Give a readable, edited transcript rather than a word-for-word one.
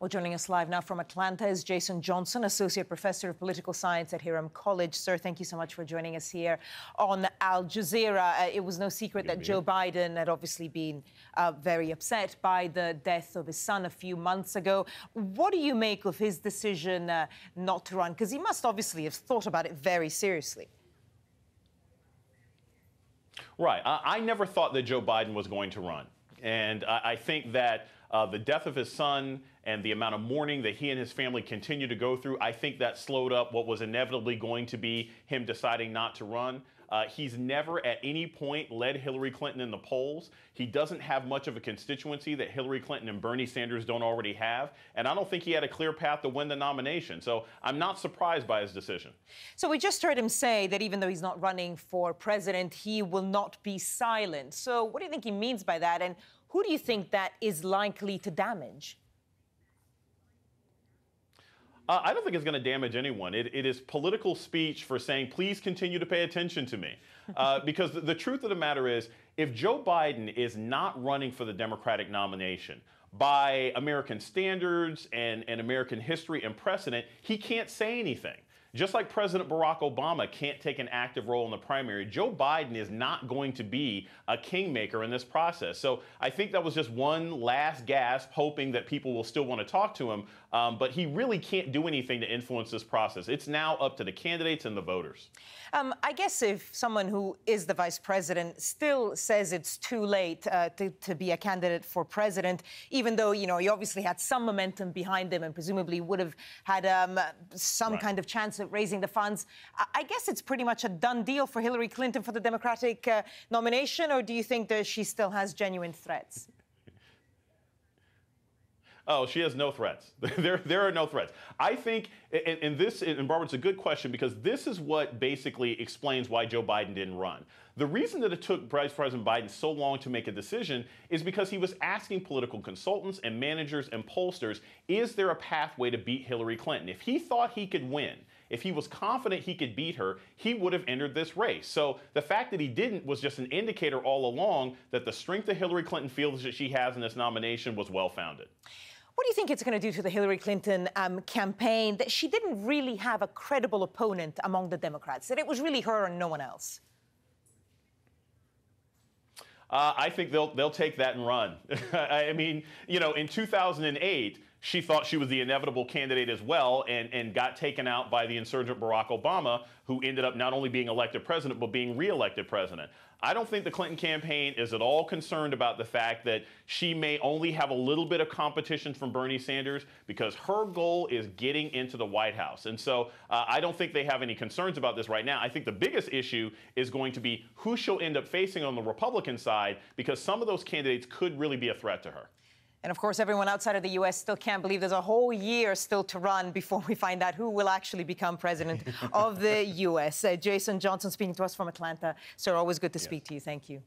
Well, joining us live now from Atlanta is Jason Johnson, Associate Professor of Political Science at Hiram College. Sir, thank you so much for joining us here on Al Jazeera. It was no secret that Joe Biden had obviously been very upset by the death of his son a few months ago. What do you make of his decision not to run? Because he must obviously have thought about it very seriously. Right. I never thought that Joe Biden was going to run. And I think that the death of his son and the amount of mourning that he and his family continue to go through, I think that slowed up what was inevitably going to be him deciding not to run. He's never at any point led Hillary Clinton in the polls. He doesn't have much of a constituency that Hillary Clinton and Bernie Sanders don't already have. And I don't think he had a clear path to win the nomination. So I'm not surprised by his decision. So we just heard him say that even though he's not running for president, he will not be silent. So what do you think he means by that? And who do you think that is likely to damage? I don't think it's going to damage anyone. It is political speech for saying, please continue to pay attention to me. Because the truth of the matter is, if Joe Biden is not running for the Democratic nomination, by American standards and American history and precedent, he can't say anything. Just like President Barack Obama can't take an active role in the primary, Joe Biden is not going to be a kingmaker in this process. So I think that was just one last gasp, hoping that people will still want to talk to him. But he really can't do anything to influence this process. It's now up to the candidates and the voters. I guess if someone who is the vice president still says it's too late to be a candidate for president, even though, you know, he obviously had some momentum behind him and presumably would have had some kind of chance at raising the funds, I guess it's pretty much a done deal for Hillary Clinton for the Democratic nomination, or do you think that she still has genuine threats? Oh, she has no threats. There are no threats. I think, and Barbara, it's a good question because this is what basically explains why Joe Biden didn't run. The reason that it took Vice President Biden so long to make a decision is because he was asking political consultants and managers and pollsters, is there a pathway to beat Hillary Clinton? If he thought he could win, if he was confident he could beat her, he would have entered this race. So the fact that he didn't was just an indicator all along that the strength that Hillary Clinton feels that she has in this nomination was well-founded. What do you think it's going to do to the Hillary Clinton campaign that she didn't really have a credible opponent among the Democrats, that it was really her and no one else? I think they'll take that and run. I mean, you know, in 2008, she thought she was the inevitable candidate as well and got taken out by the insurgent Barack Obama, who ended up not only being elected president, but being reelected president. I don't think the Clinton campaign is at all concerned about the fact that she may only have a little bit of competition from Bernie Sanders because her goal is getting into the White House. And so I don't think they have any concerns about this right now. I think the biggest issue is going to be who she'll end up facing on the Republican side, because some of those candidates could really be a threat to her. And, of course, everyone outside of the U.S. still can't believe there's a whole year still to run before we find out who will actually become president of the U.S. Jason Johnson speaking to us from Atlanta. Sir, always good to speak to you. Thank you.